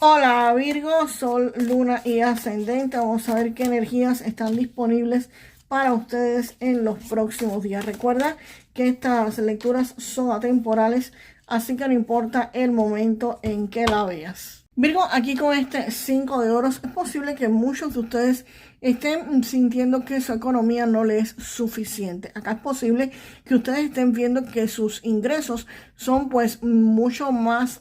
Hola Virgo, Sol, Luna y Ascendente. Vamos a ver qué energías están disponibles para ustedes en los próximos días. Recuerda que estas lecturas son atemporales, así que no importa el momento en que la veas. Virgo, aquí con este 5 de oros, es posible que muchos de ustedes estén sintiendo que su economía no les es suficiente. Acá es posible que ustedes estén viendo que sus ingresos son pues mucho más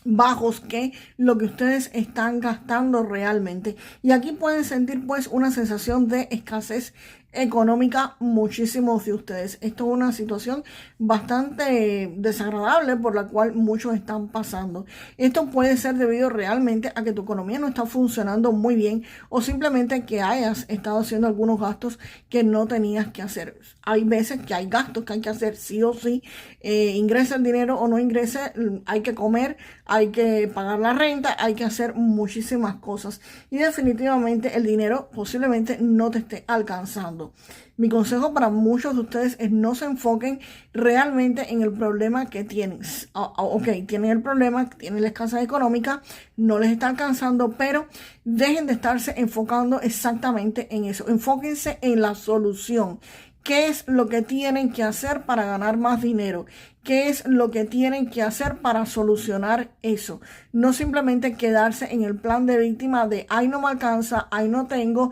bajos que lo que ustedes están gastando realmente, y aquí pueden sentir pues una sensación de escasez económica muchísimos de ustedes. Esto es una situación bastante desagradable por la cual muchos están pasando. Esto puede ser debido realmente a que tu economía no está funcionando muy bien, o simplemente que hayas estado haciendo algunos gastos que no tenías que hacer. Hay veces que hay gastos que hay que hacer sí o sí, ingrese el dinero o no ingrese, hay que comer, hay que pagar la renta, hay que hacer muchísimas cosas, y definitivamente el dinero posiblemente no te esté alcanzando. Mi consejo para muchos de ustedes es no se enfoquen realmente en el problema que tienen. Ok, tienen el problema, tienen la escasez económica, no les está alcanzando, pero dejen de estarse enfocando exactamente en eso. Enfóquense en la solución. ¿Qué es lo que tienen que hacer para ganar más dinero? ¿Qué es lo que tienen que hacer para solucionar eso? No simplemente quedarse en el plan de víctima de, ay, no me alcanza, ay, no tengo,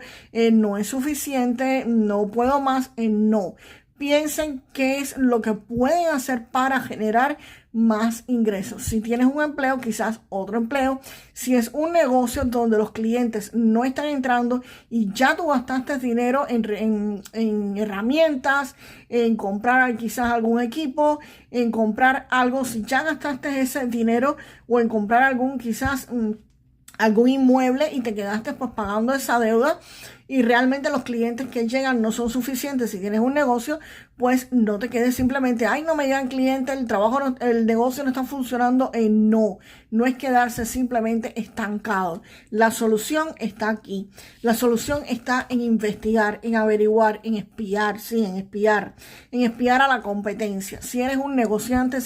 no es suficiente, no puedo más, no. Piensen qué es lo que pueden hacer para generar más ingresos. Si tienes un empleo, quizás otro empleo. Si es un negocio donde los clientes no están entrando y ya tú gastaste dinero en herramientas, en comprar quizás algún equipo, en comprar algo, si ya gastaste ese dinero, o en comprar algún quizás algún inmueble y te quedaste pues pagando esa deuda, y realmente los clientes que llegan no son suficientes. Si tienes un negocio, pues no te quedes simplemente, ay, no me llegan clientes, el trabajo, el negocio no está funcionando. No es quedarse simplemente estancado. La solución está aquí. La solución está en investigar, en averiguar, en espiar, sí, en espiar a la competencia. Si eres un negociante,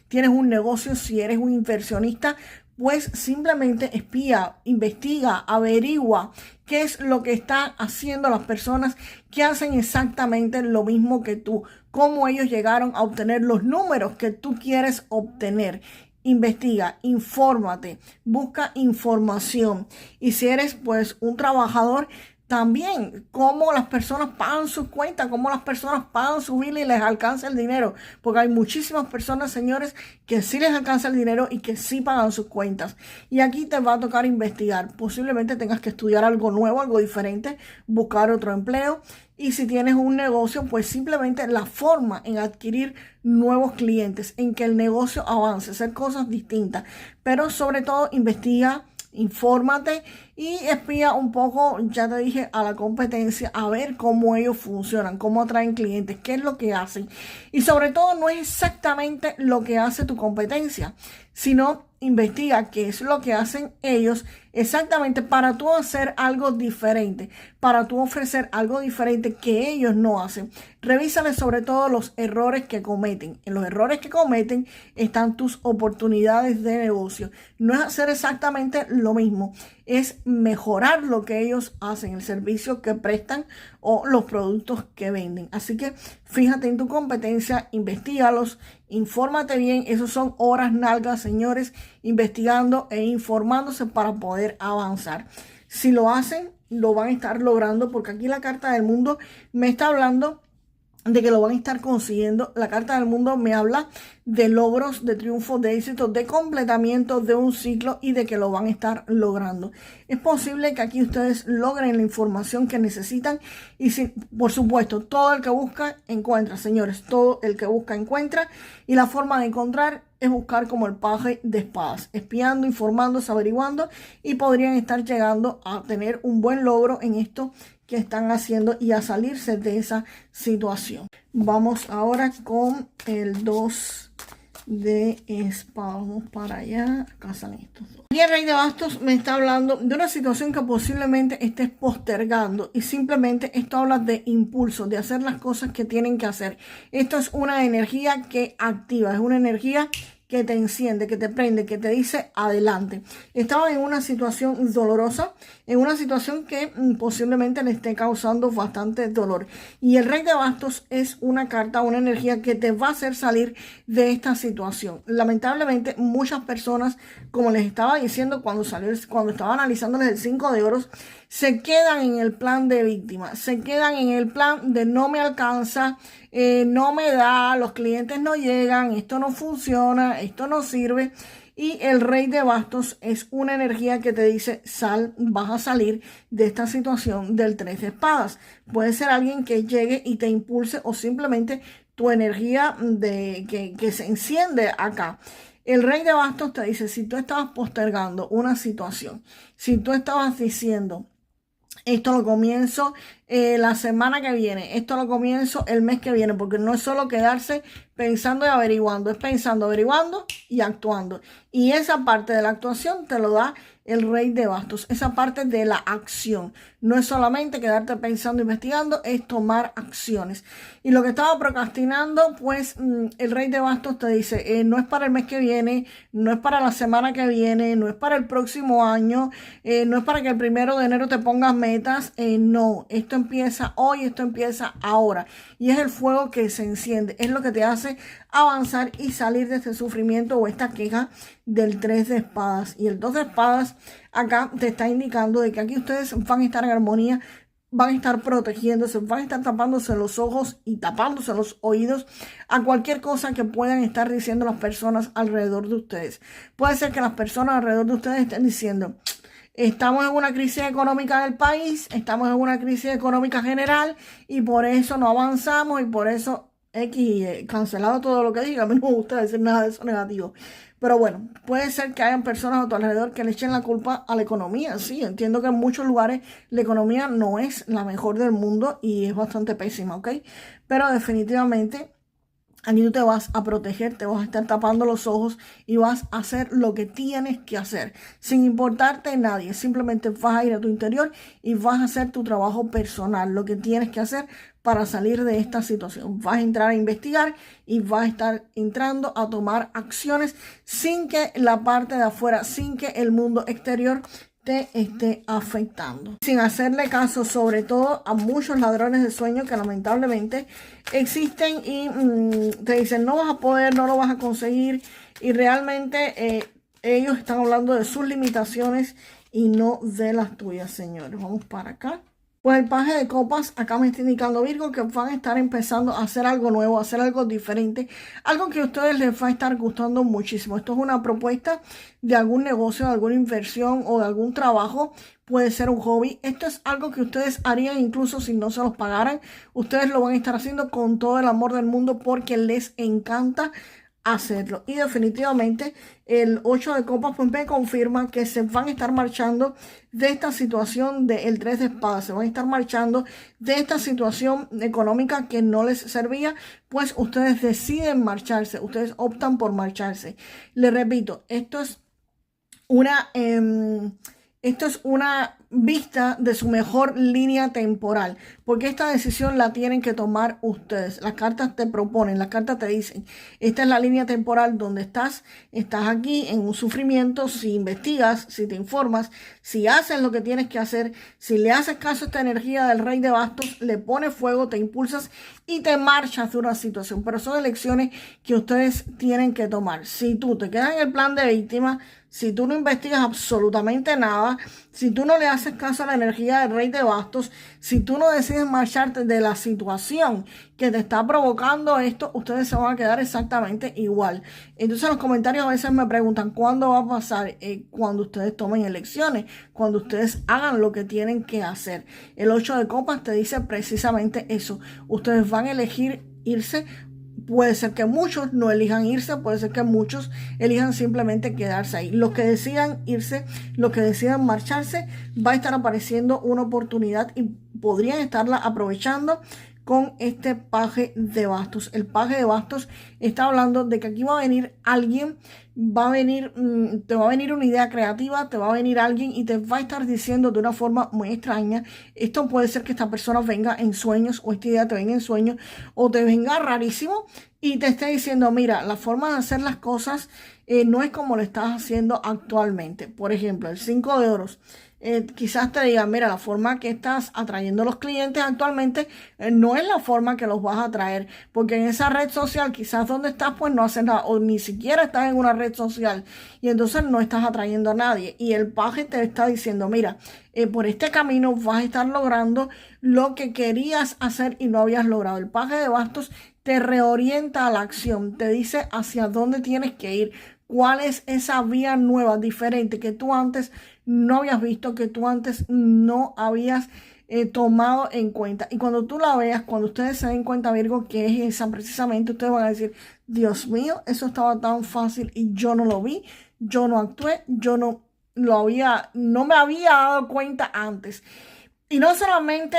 tienes un negocio, si eres un inversionista, pues simplemente espía, investiga, averigua qué es lo que están haciendo las personas que hacen exactamente lo mismo que tú, cómo ellos llegaron a obtener los números que tú quieres obtener. Investiga, infórmate, busca información. Y si eres pues un trabajador, también cómo las personas pagan sus cuentas, cómo las personas pagan su bill y les alcanza el dinero. Porque hay muchísimas personas, señores, que sí les alcanza el dinero y que sí pagan sus cuentas. Y aquí te va a tocar investigar. Posiblemente tengas que estudiar algo nuevo, algo diferente, buscar otro empleo. Y si tienes un negocio, pues simplemente la forma en adquirir nuevos clientes, en que el negocio avance, hacer cosas distintas. Pero sobre todo investiga, infórmate y espía un poco, ya te dije, a la competencia, a ver cómo ellos funcionan, cómo atraen clientes, qué es lo que hacen. Y sobre todo no es exactamente lo que hace tu competencia, sino investiga qué es lo que hacen ellos exactamente para tú hacer algo diferente, para tú ofrecer algo diferente que ellos no hacen. Revísale sobre todo los errores que cometen. En los errores que cometen están tus oportunidades de negocio. No es hacer exactamente lo mismo, es mejorar lo que ellos hacen, el servicio que prestan o los productos que venden. Así que fíjate en tu competencia, investígalos, infórmate bien. Esos son horas nalgas, señores, investigando e informándose para poder avanzar. Si lo hacen, lo van a estar logrando, porque aquí la carta del mundo me está hablando de que lo van a estar consiguiendo. La carta del mundo me habla de logros, de triunfos, de éxitos, de completamiento de un ciclo, y de que lo van a estar logrando. Es posible que aquí ustedes logren la información que necesitan, y si, por supuesto, todo el que busca encuentra, señores, todo el que busca encuentra, y la forma de encontrar es buscar como el paje de espadas, espiando, informándose, averiguando, y podrían estar llegando a tener un buen logro en esto que están haciendo y a salirse de esa situación. Vamos ahora con el 2 de espadas. Vamos para allá. Acá están estos dos. Y el Rey de Bastos me está hablando de una situación que posiblemente estés postergando, y simplemente esto habla de impulso, de hacer las cosas que tienen que hacer. Esto es una energía que activa, es una energía que te enciende, que te prende, que te dice adelante. Estaban en una situación dolorosa, en una situación que posiblemente le esté causando bastante dolor. Y el Rey de Bastos es una carta, una energía que te va a hacer salir de esta situación. Lamentablemente, muchas personas, como les estaba diciendo cuando estaba analizándoles el 5 de oros, se quedan en el plan de víctima, se quedan en el plan de no me alcanza, no me da, los clientes no llegan, esto no funciona, esto no sirve. Y el Rey de Bastos es una energía que te dice, vas a salir de esta situación del 3 de espadas. Puede ser alguien que llegue y te impulse o simplemente tu energía que se enciende acá. El Rey de Bastos te dice, si tú estabas postergando una situación, si tú estabas diciendo, esto lo comienzo la semana que viene, esto lo comienzo el mes que viene, porque no es solo quedarse pensando y averiguando, es pensando, averiguando y actuando. Y esa parte de la actuación te lo da el Rey de Bastos, esa parte de la acción. No es solamente quedarte pensando, investigando, es tomar acciones. Y lo que estaba procrastinando, pues el Rey de Bastos te dice, no es para el mes que viene, no es para la semana que viene, no es para el próximo año, no es para que el 1 de enero te pongas metas, no, esto empieza hoy, esto empieza ahora. Y es el fuego que se enciende, es lo que te hace avanzar y salir de este sufrimiento o esta queja del 3 de espadas. Y el 2 de espadas acá te está indicando de que aquí ustedes van a estar en armonía, van a estar protegiéndose, van a estar tapándose los ojos y tapándose los oídos a cualquier cosa que puedan estar diciendo las personas alrededor de ustedes. Puede ser que las personas alrededor de ustedes estén diciendo, estamos en una crisis económica del país, estamos en una crisis económica general y por eso no avanzamos y por eso cancelado todo lo que diga. A mí no me gusta decir nada de eso negativo. Pero bueno, puede ser que hayan personas a tu alrededor que le echen la culpa a la economía. Sí, entiendo que en muchos lugares la economía no es la mejor del mundo y es bastante pésima, ¿ok? Pero definitivamente aquí tú te vas a proteger, te vas a estar tapando los ojos y vas a hacer lo que tienes que hacer, sin importarte nadie. Simplemente vas a ir a tu interior y vas a hacer tu trabajo personal, lo que tienes que hacer para salir de esta situación. Vas a entrar a investigar y vas a estar entrando a tomar acciones sin que la parte de afuera, sin que el mundo exterior te esté afectando, sin hacerle caso sobre todo a muchos ladrones de sueños que lamentablemente existen y te dicen no vas a poder, no lo vas a conseguir y realmente ellos están hablando de sus limitaciones y no de las tuyas, señores. Vamos para acá. Pues el paje de copas acá me está indicando, Virgo, que van a estar empezando a hacer algo nuevo, a hacer algo diferente, algo que a ustedes les va a estar gustando muchísimo. Esto es una propuesta de algún negocio, de alguna inversión o de algún trabajo. Puede ser un hobby. Esto es algo que ustedes harían incluso si no se los pagaran. Ustedes lo van a estar haciendo con todo el amor del mundo porque les encanta hacerlo. Y definitivamente el 8 de copas pues me confirma que se van a estar marchando de esta situación del 3 de espadas, se van a estar marchando de esta situación económica que no les servía, pues ustedes deciden marcharse, ustedes optan por marcharse. Les repito, esto es una vista de su mejor línea temporal, porque esta decisión la tienen que tomar ustedes. Las cartas te proponen, las cartas te dicen, esta es la línea temporal donde estás aquí en un sufrimiento. Si investigas, si te informas, si haces lo que tienes que hacer, si le haces caso a esta energía del Rey de Bastos, le pones fuego, te impulsas y te marchas de una situación. Pero son elecciones que ustedes tienen que tomar. Si tú te quedas en el plan de víctima, si tú no investigas absolutamente nada, si tú no le haces caso a la energía del Rey de Bastos, si tú no decides marcharte de la situación que te está provocando esto, ustedes se van a quedar exactamente igual. Entonces en los comentarios a veces me preguntan, ¿cuándo va a pasar? Cuando ustedes tomen elecciones, cuando ustedes hagan lo que tienen que hacer. El 8 de copas te dice precisamente eso. Ustedes van a elegir irse. Puede ser que muchos no elijan irse, puede ser que muchos elijan simplemente quedarse ahí. Los que decidan irse, los que decidan marcharse, va a estar apareciendo una oportunidad y podrían estarla aprovechando con este paje de bastos. El paje de bastos está hablando de que aquí va a venir alguien, te va a venir una idea creativa, te va a venir alguien y te va a estar diciendo de una forma muy extraña. Esto puede ser que esta persona venga en sueños, o esta idea te venga en sueños, o te venga rarísimo y te esté diciendo, mira, la forma de hacer las cosas no es como lo estás haciendo actualmente. Por ejemplo, el 5 de oros. Quizás te digan, mira, la forma que estás atrayendo a los clientes actualmente no es la forma que los vas a atraer, porque en esa red social, quizás donde estás, pues no haces nada, o ni siquiera estás en una red social, y entonces no estás atrayendo a nadie. Y el paje te está diciendo, mira, por este camino vas a estar logrando lo que querías hacer y no habías logrado. El paje de bastos te reorienta a la acción, te dice hacia dónde tienes que ir, cuál es esa vía nueva, diferente, que tú antes no habías visto, que tú antes no habías tomado en cuenta. Y cuando tú la veas, cuando ustedes se den cuenta, Virgo, que es esa precisamente, ustedes van a decir, Dios mío, eso estaba tan fácil y yo no lo vi, yo no actué, yo no me había dado cuenta antes. Y no solamente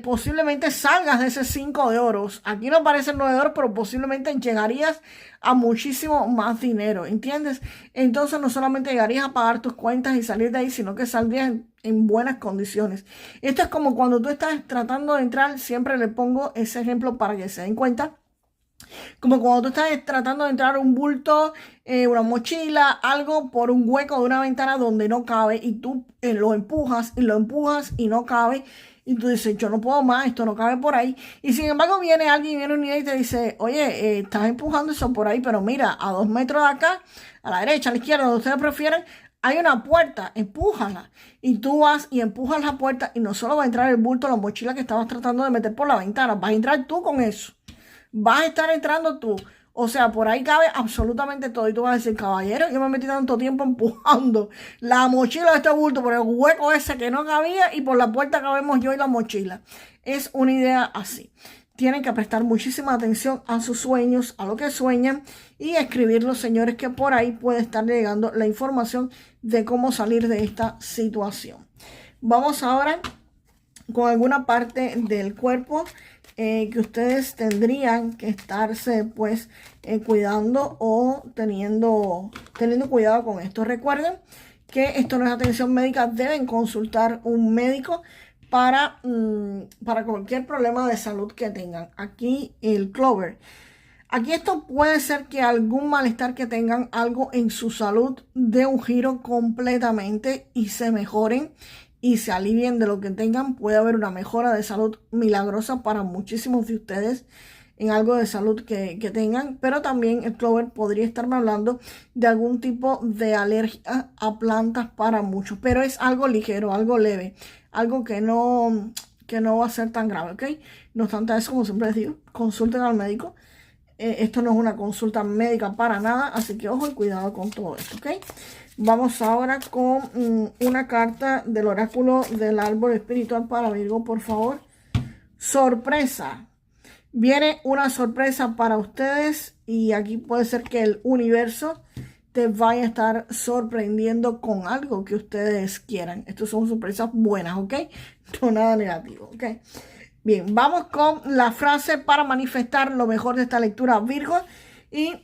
posiblemente salgas de ese 5 de oros. Aquí no aparece el 9 de oros, pero posiblemente llegarías a muchísimo más dinero, ¿entiendes? Entonces no solamente llegarías a pagar tus cuentas y salir de ahí, sino que saldrías en buenas condiciones. Esto es como cuando tú estás tratando de entrar, siempre le pongo ese ejemplo para que se den cuenta. Como cuando tú estás tratando de entrar un bulto, una mochila, algo por un hueco de una ventana donde no cabe y tú lo empujas y no cabe. Y tú dices, yo no puedo más, esto no cabe por ahí. Y sin embargo viene alguien, viene una idea y te dice, oye, estás empujando eso por ahí, pero mira, a 2 metros de acá, a la derecha, a la izquierda, donde ustedes prefieren, hay una puerta, empújala. Y tú vas y empujas la puerta y no solo va a entrar el bulto, la mochila que estabas tratando de meter por la ventana, vas a entrar tú con eso. Vas a estar entrando tú. O sea, por ahí cabe absolutamente todo. Y tú vas a decir, caballero, yo me metí tanto tiempo empujando la mochila de este bulto por el hueco ese que no cabía y por la puerta cabemos yo y la mochila. Es una idea así. Tienen que prestar muchísima atención a sus sueños, a lo que sueñan y escribirlos, señores, que por ahí puede estar llegando la información de cómo salir de esta situación. Vamos ahora con alguna parte del cuerpo que ustedes tendrían que estarse pues cuidando o teniendo cuidado con esto. Recuerden que esto no es atención médica, deben consultar un médico para cualquier problema de salud que tengan. Aquí el Clover. Aquí esto puede ser que algún malestar que tengan, algo en su salud, dé un giro completamente y se mejoren y se alivien de lo que tengan. Puede haber una mejora de salud milagrosa para muchísimos de ustedes en algo de salud que tengan, pero también el Clover podría estarme hablando de algún tipo de alergia a plantas para muchos, pero es algo ligero, algo leve, algo que no va a ser tan grave, ¿ok? No obstante eso, como siempre les digo, consulten al médico. Esto no es una consulta médica para nada, así que ojo y cuidado con todo esto, ¿ok? Vamos ahora con una carta del oráculo del árbol espiritual para Virgo, por favor. Sorpresa. Viene una sorpresa para ustedes y aquí puede ser que el universo te vaya a estar sorprendiendo con algo que ustedes quieran. Estas son sorpresas buenas, ¿ok? No nada negativo, ¿ok? Bien, vamos con la frase para manifestar lo mejor de esta lectura, Virgo. Y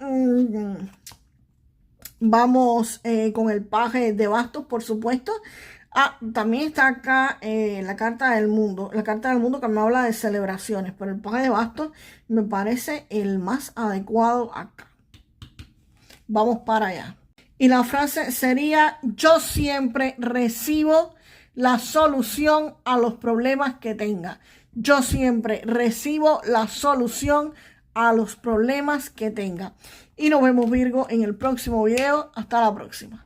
vamos con el paje de bastos, por supuesto. También está acá la carta del mundo. La carta del mundo que me habla de celebraciones. Pero el paje de bastos me parece el más adecuado acá. Vamos para allá. Y la frase sería, yo siempre recibo la solución a los problemas que tenga. Yo siempre recibo la solución a los problemas que tenga. Y nos vemos, Virgo, en el próximo video. Hasta la próxima.